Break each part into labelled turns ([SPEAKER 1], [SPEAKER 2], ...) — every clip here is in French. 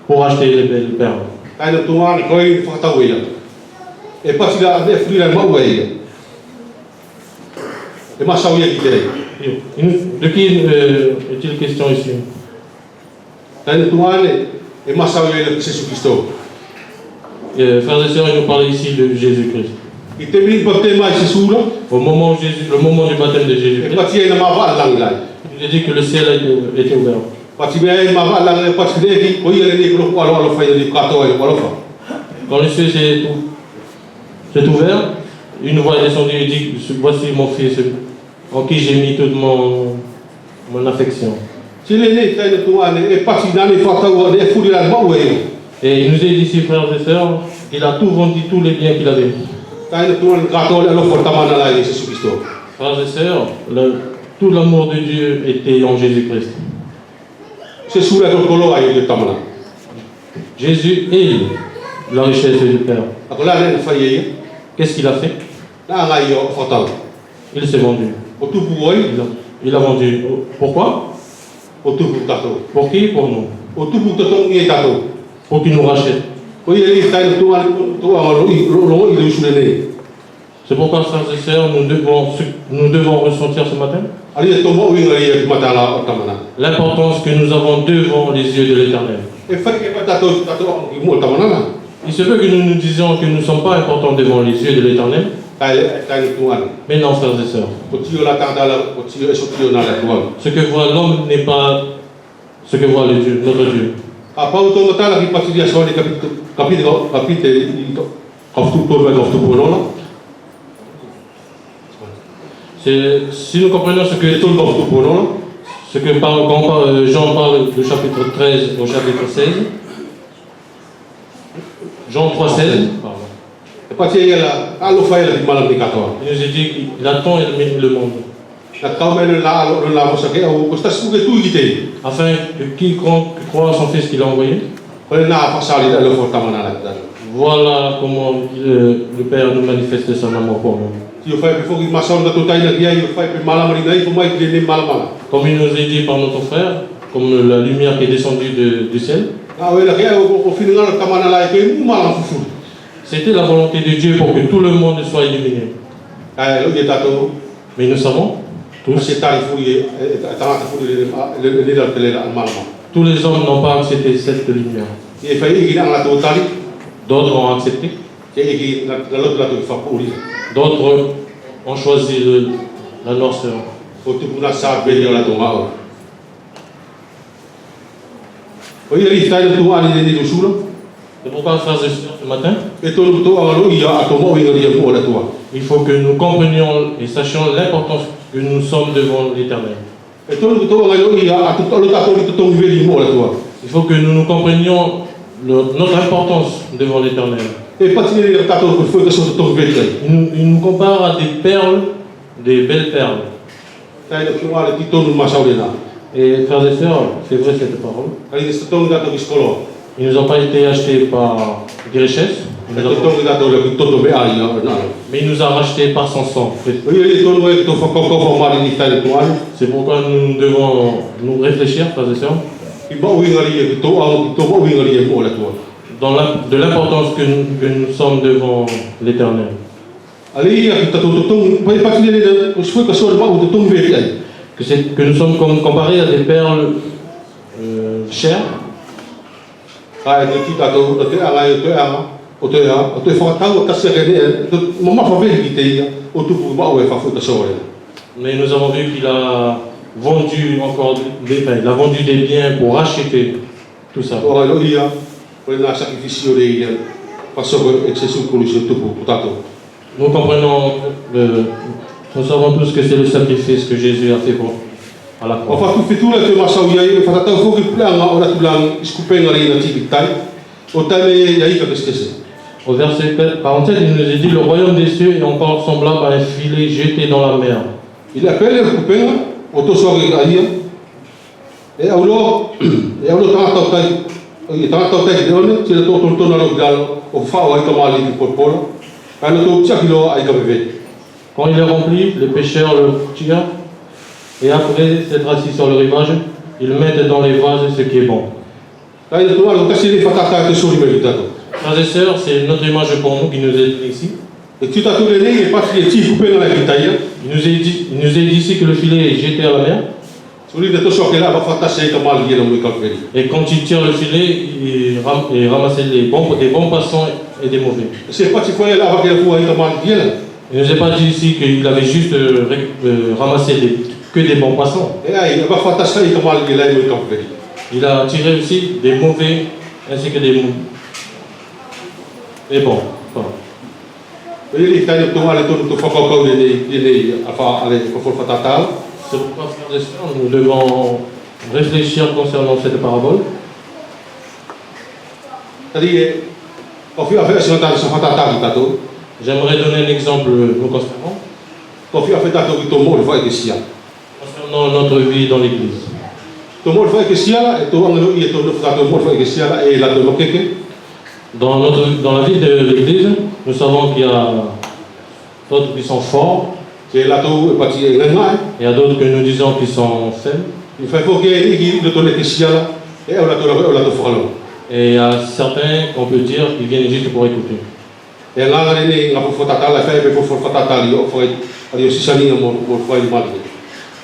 [SPEAKER 1] pour acheter les belles perles. De qui est-il question ici? Frères et sœurs, il nous parle ici de Jésus-Christ. Au moment, le moment du baptême de Jésus-Christ, il dit que le ciel était ouvert. Quand le ciel s'est ouvert, une voix est descendue et dit: voici mon fils en qui j'ai mis toute mon affection. Et il nous est dit ici, frères et sœurs, qu'il a tout vendu, tous les biens qu'il avait. Frères et sœurs, tout l'amour de Dieu était en Jésus-Christ. Jésus est la richesse du Père. Qu'est-ce qu'il a fait? Il s'est vendu. Il a vendu. Pourquoi? Pour qui? Pour nous. Pour qu'il nous rachète. C'est pourquoi, frères et sœurs, nous devons ressentir ce matin l'importance que nous avons devant les yeux de l'Éternel. Il se peut que nous nous disions que nous ne sommes pas importants devant les yeux de l'Éternel. Mais non, frères et sœurs. Ce que voit l'homme n'est pas ce que voit le Dieu, notre Dieu. Si nous comprenons ce que Jean parle du chapitre 13 au chapitre 16, Jean 3,16, pardon. Il nous a dit qu'il attend le monde. Afin que quiconque croit en son Fils qu'il a envoyé. Voilà comment le Père nous manifeste son amour pour nous. Comme il nous a dit par notre frère, comme la lumière qui est descendue du ciel. C'était la volonté de Dieu pour que tout le monde soit illuminé. Mais nous savons tous, tous les hommes n'ont pas accepté cette lumière. D'autres ont accepté. D'autres ont choisi la noirceur. C'est pourquoi, frères et sœurs, ce matin, il faut que nous comprenions et sachions l'importance que nous sommes devant l'Éternel. Il faut que nous comprenions notre importance devant l'Éternel. Il nous compare à des perles, des belles perles. Et frères et sœurs, c'est vrai cette parole. Ils ne nous ont pas été achetés par des richesses, mais il nous a rachetés par son sang. C'est pourquoi nous devons nous réfléchir, frères et sœurs, de l'importance que nous sommes devant l'Éternel. Que nous sommes comparés à des perles chères. Mais nous avons vu qu'il a vendu encore il a vendu des biens pour acheter tout ça. Nous comprenons, nous savons tous que c'est le sacrifice que Jésus a fait pour à la croix. Au verset 47, il nous a dit: le royaume des cieux est encore semblable à un filet jeté dans la mer. Quand il est rempli, les pêcheurs le tirent et après s'être assis sur le rivage, ils mettent dans les vases ce qui est bon. Frères et sœurs, c'est notre image pour nous qui nous est ici.
[SPEAKER 2] Et tu t'as tout donné, et pas si tu coupé dans la bitaille.
[SPEAKER 1] Il nous est dit ici que le filet est jeté à la mer. Et quand il tire le filet, il ramasse des bons poissons et des mauvais. Il ne nous a pas dit ici qu'il avait juste ramassé que des bons poissons. Il a tiré aussi des mauvais ainsi que des bons. C'est pourquoi, frères et sœurs, nous devons réfléchir concernant cette parabole. J'aimerais donner un exemple nous concernant. Concernant notre vie dans l'église. Dans la vie de l'église, nous savons qu'il y a d'autres qui sont forts. Il y a d'autres que nous disons qui sont faibles. Et il y a certains qu'on peut dire qui viennent juste pour écouter.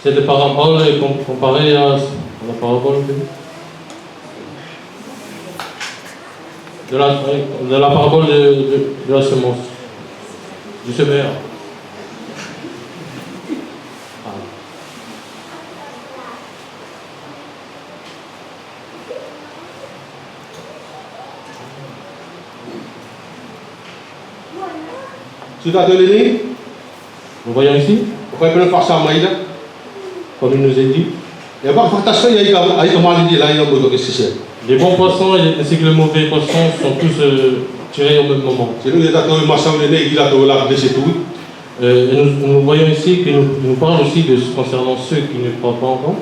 [SPEAKER 1] Cette parabole est comparée à la parabole de la parabole de la semence, du semeur. Nous voyons ici, comme il nous est dit, les bons poissons ainsi que les mauvais poissons sont tous tirés au même moment. Et nous voyons ici qu'il nous parle aussi concernant ceux qui ne croient pas encore.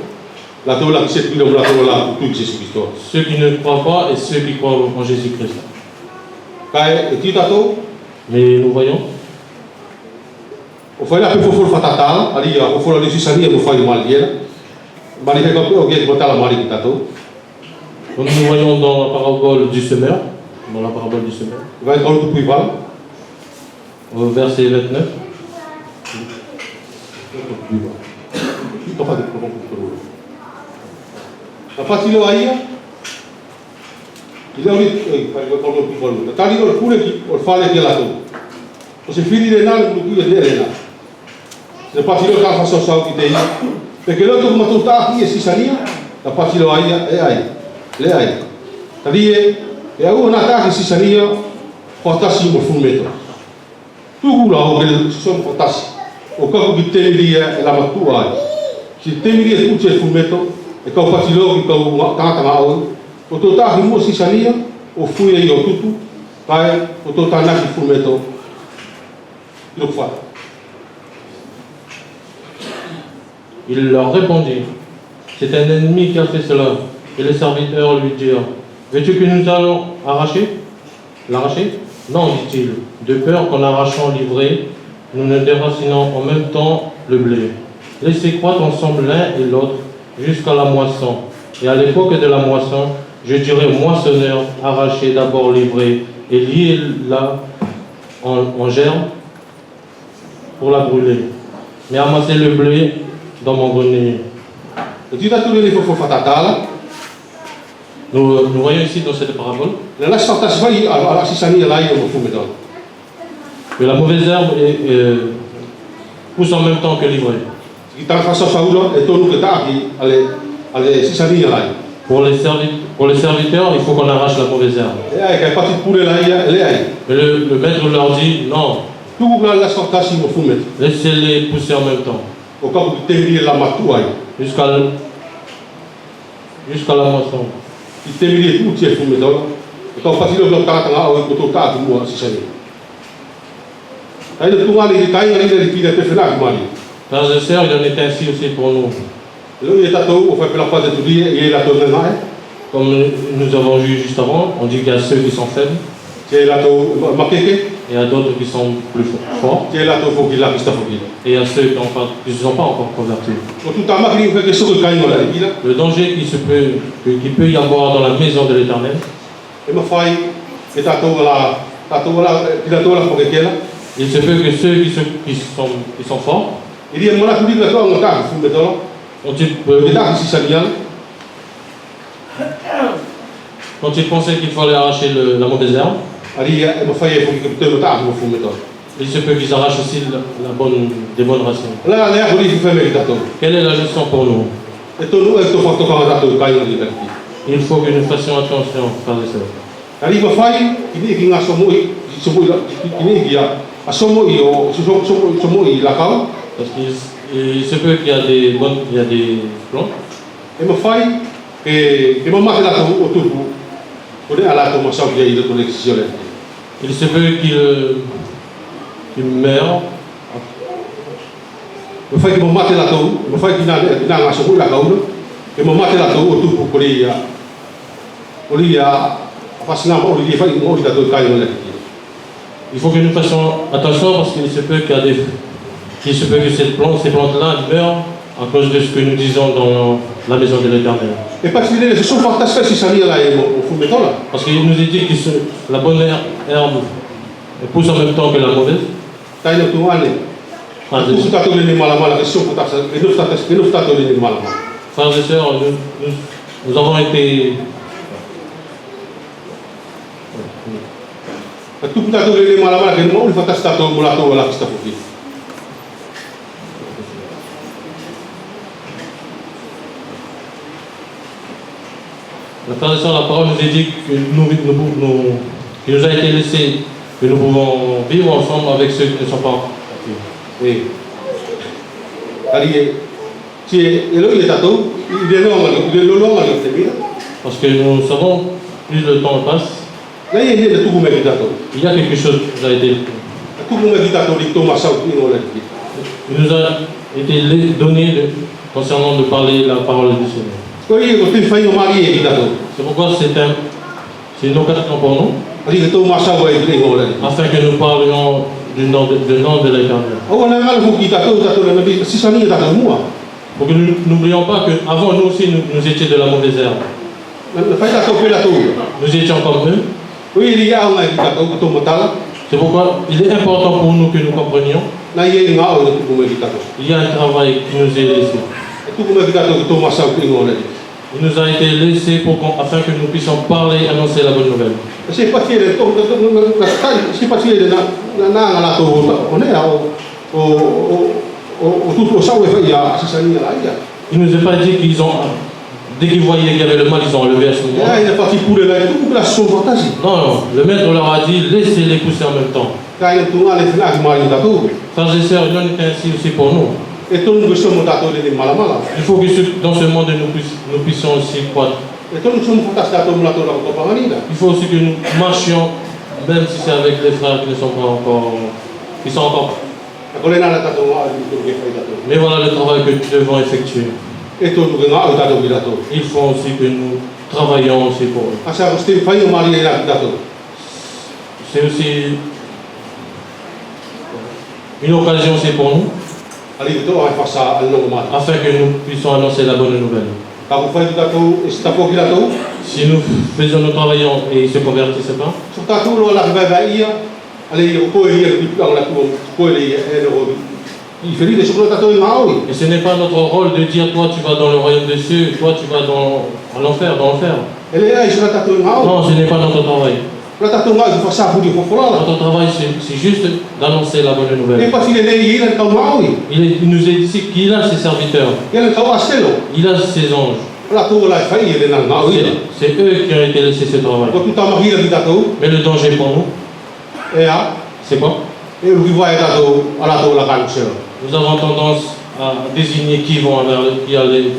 [SPEAKER 1] Ceux qui ne croient pas et ceux qui croient en Jésus-Christ. Mais nous voyons. Comme nous voyons dans la parabole du semeur, au verset 29. Il leur répondit, c'est un ennemi qui a fait cela. Et les serviteurs lui dirent, veux-tu que nous allons l'arracher? Non, dit-il, de peur qu'en arrachant l'ivraie, nous ne déracinons en même temps le blé. Laissez croître ensemble l'un et l'autre jusqu'à la moisson. Et à l'époque de la moisson, je dirai au moissonneur, arrachez d'abord l'ivraie et liez-la en germe pour la brûler. Mais amassez le blé dans mon grenier. Nous voyons ici dans cette parabole que la mauvaise herbe pousse en même temps que l'ivraie. Pour les serviteurs, il faut qu'on arrache la mauvaise herbe. Et le maître leur dit non, laissez-les pousser en même temps. Jusqu'à la moisson. Frères et sœurs, il en est ainsi aussi pour nous. Comme nous avons vu juste avant, on dit qu'il y a ceux qui sont faibles. et à d'autres qui sont plus forts,
[SPEAKER 2] Te la to fo ki la kista fo ki.
[SPEAKER 1] et à ceux qui ne sont pas encore convertis.
[SPEAKER 2] O tu tama ki fa ke so ka ingo la ki la.
[SPEAKER 1] Le danger qui peut y avoir dans la maison de l'Éternel,
[SPEAKER 2] E ma fai ke ta to la ki la to la fo ke la.
[SPEAKER 1] il se peut que ceux qui sont forts,
[SPEAKER 2] E dia mona ku di la to nga ka fu me to.
[SPEAKER 1] quand
[SPEAKER 2] E ta ki si sa nial.
[SPEAKER 1] ils pensaient qu'il fallait arracher la mauvaise herbe,
[SPEAKER 2] Ali e ma fai e fo ki ke te ta fu me to.
[SPEAKER 1] il se peut qu'ils arrachent aussi des bonnes racines.
[SPEAKER 2] La le ko di fu me ki ta to.
[SPEAKER 1] Quelle est la leçon pour nous?
[SPEAKER 2] E to no e to fo to ka ta to ka ingo ki la ki.
[SPEAKER 1] Il faut que nous fassions attention, frères et sœurs.
[SPEAKER 2] Ali ma fai ki nga so mo i ki ni ki ya. A so mo i o so mo i la ka.
[SPEAKER 1] Parce qu'il se peut qu'il y a des plans.
[SPEAKER 2] E ma fai ke ma ma la to o tu o de ala to ma sa ki i le to le ki le.
[SPEAKER 1] Il se peut qu'il meure.
[SPEAKER 2] Me fai ki ma mate la to, me fai ki na nga so la ka uno. E ma mate la to o tu ko le ya. O le ya fasina mo le fai mo i ta to ka le.
[SPEAKER 1] Il faut que nous fassions attention parce qu'il se peut que ces plantes-là meurent à cause de ce que nous disons dans la maison de l'Éternel.
[SPEAKER 2] E pa si le so fantastique si sa ni la e mo fu me to la.
[SPEAKER 1] Parce qu'il nous est dit que la bonne herbe pousse en même temps que la mauvaise.
[SPEAKER 2] Tai no tu ane.
[SPEAKER 1] Frères
[SPEAKER 2] Tu ta to le ni mala mala ke so fantastique. E no ta to le ni mala mala.
[SPEAKER 1] et sœurs, nous avons été...
[SPEAKER 2] Tu ta to le ni mala mala ke mo fantastique to mo la to la kista fu ki.
[SPEAKER 1] Frères et sœurs, la parole nous est dit que qu'il nous a été laissé, que nous pouvons vivre ensemble avec ceux qui ne sont pas.
[SPEAKER 2] E. Ali e ti e lo i ta to i de lo ma te mira.
[SPEAKER 1] Parce que nous savons, plus le temps passe,
[SPEAKER 2] La e de tu me ki ta to.
[SPEAKER 1] il y a quelque chose qui nous a été...
[SPEAKER 2] Tu me ki ta to li to ma sa ki no le ki.
[SPEAKER 1] Il nous a été donné concernant de parler la parole du Seigneur.
[SPEAKER 2] Ko i ko te fai no mari e ki ta to.
[SPEAKER 1] C'est pourquoi c'est une occasion pour nous,
[SPEAKER 2] Ali ke to ma sa wa e ki no le.
[SPEAKER 1] afin que nous parlions du nom de l'Éternel.
[SPEAKER 2] O na nga fu ki ta to na bi si sa ni ta to mua.
[SPEAKER 1] Pour que nous n'oublions pas qu'avant nous aussi, nous étions de la mauvaise herbe.
[SPEAKER 2] Na fai ta to pe la to.
[SPEAKER 1] Nous étions comme eux.
[SPEAKER 2] Ko i li a nga ki ta to mo tala.
[SPEAKER 1] C'est pourquoi il est important pour nous que nous comprenions.
[SPEAKER 2] Na ye nga o tu me ki ta to.
[SPEAKER 1] Il y a un travail qui nous est laissé.
[SPEAKER 2] Tu me ki ta to ma sa ki no le.
[SPEAKER 1] Il nous a été laissé afin que nous puissions parler et annoncer la bonne nouvelle.
[SPEAKER 2] Se pa ti le to na ta si pa ti le na nga la to o ne o tu o sa we fa ya si sa ni la ya.
[SPEAKER 1] Il nous a pas dit dès qu'ils voyaient qu'il y avait le mal, ils ont enlevé à ce moment.
[SPEAKER 2] Ya ina pa ti pure la tu la so fantasi.
[SPEAKER 1] Non, le maître leur a dit, laissez-les pousser en même temps.
[SPEAKER 2] Ka ina tu nga le fina ki mari ta to.
[SPEAKER 1] Frères et sœurs, il en est ainsi aussi pour nous.
[SPEAKER 2] E to nu so mo ta to le ni mala mala.
[SPEAKER 1] Il faut que dans ce monde, nous puissions aussi croître.
[SPEAKER 2] E to nu so mo fantasi ta to mo la to la ko pa ngani la.
[SPEAKER 1] Il faut aussi que nous marchions, même si c'est avec les frères qui ne sont pas encore... qui sont encore...
[SPEAKER 2] Ko le na la ta to nga ni to ke fa ta to.
[SPEAKER 1] Mais voilà le travail que nous devons effectuer.
[SPEAKER 2] E to nu nga o ta to ki ta to.
[SPEAKER 1] Il faut aussi que nous travaillions aussi pour eux.
[SPEAKER 2] Asa ko ste fa yo mari la ki ta to.
[SPEAKER 1] C'est aussi une occasion aussi pour nous,
[SPEAKER 2] Ali to ai fa sa al no mari.
[SPEAKER 1] afin que nous puissions annoncer la bonne nouvelle.
[SPEAKER 2] Ka ko fa ta to e sta po ki ta to.
[SPEAKER 1] Si nous travaillons et ils ne se convertissent pas,
[SPEAKER 2] So ta to lo la ba ba ia. Ali ko e ia ki ta la ko e e no il fait des choses à toi
[SPEAKER 1] et ce n'est pas notre rôle de dire toi tu vas dans le royaume des cieux, toi tu vas dans l'enfer.
[SPEAKER 2] Elle est là, je la tatoue.
[SPEAKER 1] Non, ce n'est pas notre travail.
[SPEAKER 2] La tatoue, il faut ça pour dire faut là.
[SPEAKER 1] Notre travail c'est juste d'annoncer la bonne nouvelle.
[SPEAKER 2] Et parce qu'il est il est comme moi oui.
[SPEAKER 1] Il nous est dit qu'il a ses serviteurs.
[SPEAKER 2] Il est comme Astelo.
[SPEAKER 1] Il a ses anges.
[SPEAKER 2] La tour là, il est dans là oui.
[SPEAKER 1] C'est eux qui ont été laissés ce travail.
[SPEAKER 2] Donc tout à marié la tatoue.
[SPEAKER 1] Mais le danger pour nous,
[SPEAKER 2] Et là,
[SPEAKER 1] c'est quoi?
[SPEAKER 2] et lui voit la tatoue à la tour la cancer.
[SPEAKER 1] Nous avons tendance à désigner qui vont qui aller.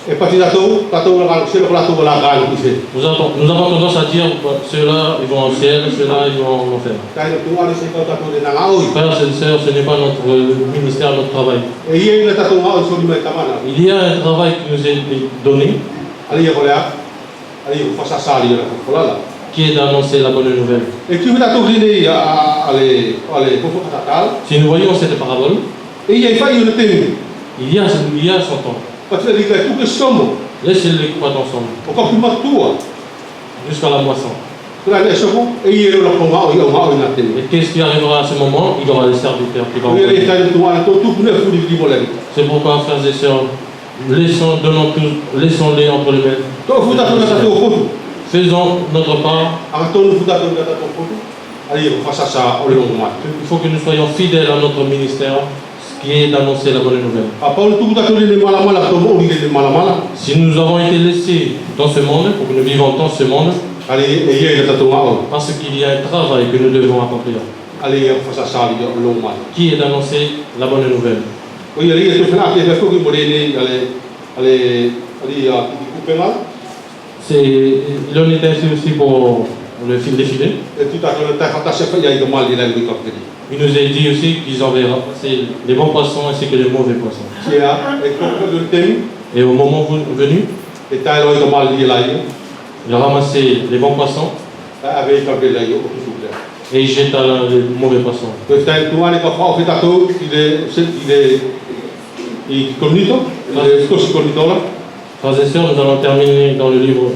[SPEAKER 2] Et parce que la tour la cancer, la tour la gagne qui fait.
[SPEAKER 1] Nous avons tendance à dire ceux-là ils vont au ciel, ceux-là ils vont en enfer.
[SPEAKER 2] Quand tu vois les séquences de la oui.
[SPEAKER 1] Frères et sœurs, ce n'est pas notre ministère, notre travail.
[SPEAKER 2] Et il y a une tatoue sur lui mettre la main.
[SPEAKER 1] Il y a un travail qui nous est donné.
[SPEAKER 2] Allez voilà. Allez, faut ça ça là.
[SPEAKER 1] qui est d'annoncer la bonne nouvelle.
[SPEAKER 2] E ki hita tau rine ale popo katakal,
[SPEAKER 1] Si nous voyons cette parabole,
[SPEAKER 2] e ia fai o le temi.
[SPEAKER 1] il y a son temps.
[SPEAKER 2] Pati le rika tuke somo,
[SPEAKER 1] Laissez-les croître ensemble
[SPEAKER 2] o ka kumatua.
[SPEAKER 1] jusqu'à la moisson.
[SPEAKER 2] Kura le somo, e ia o la konga o ia o ngā o ina temi.
[SPEAKER 1] Et qu'est-ce qui arrivera à ce moment? Il y aura des serviteurs qui vont
[SPEAKER 2] O ia le
[SPEAKER 1] venir.
[SPEAKER 2] tai tua na tō tupu ne furi ki mo le.
[SPEAKER 1] C'est pourquoi, frères et sœurs, laissons-les entre les mains.
[SPEAKER 2] Tō futa tō na tatou kotu.
[SPEAKER 1] Faisons notre part.
[SPEAKER 2] Aka tōnu futa tō na tatou kotu. Ali o fasasa o le longo mai.
[SPEAKER 1] Il faut que nous soyons fidèles à notre ministère, ce qui est d'annoncer la bonne nouvelle.
[SPEAKER 2] A paulu tuku tatou le malamala tō mo le malamala.
[SPEAKER 1] Si nous avons été laissés dans ce monde, pour que nous vivons dans ce monde,
[SPEAKER 2] Ali e ia le tatou ngā o.
[SPEAKER 1] parce qu'il y a un travail que nous devons accomplir,
[SPEAKER 2] Ali o fasasa ali o longo mai.
[SPEAKER 1] qui est d'annoncer la bonne nouvelle.
[SPEAKER 2] O ia ria tō whina ke ko ki mo le ni ali a ki kupenga.
[SPEAKER 1] Il en est ainsi aussi pour le fil défilé.
[SPEAKER 2] E tu tatou le tai fatasa fa ia i ka mali le i ka kiri.
[SPEAKER 1] Il nous est dit aussi qu'ils enverront les bons poissons ainsi que les mauvais poissons.
[SPEAKER 2] Kia e ko le temi
[SPEAKER 1] Et au moment venu,
[SPEAKER 2] e tai lo i ka mali la ia.
[SPEAKER 1] il a ramassé les bons poissons
[SPEAKER 2] Ave i ka kiri la ia o tu tu.
[SPEAKER 1] et il jeta les mauvais poissons.
[SPEAKER 2] Ko tai tu ani ka fa o tatou i komunito, i kosi komunitola.
[SPEAKER 1] Frères et sœurs, nous allons terminer dans le livre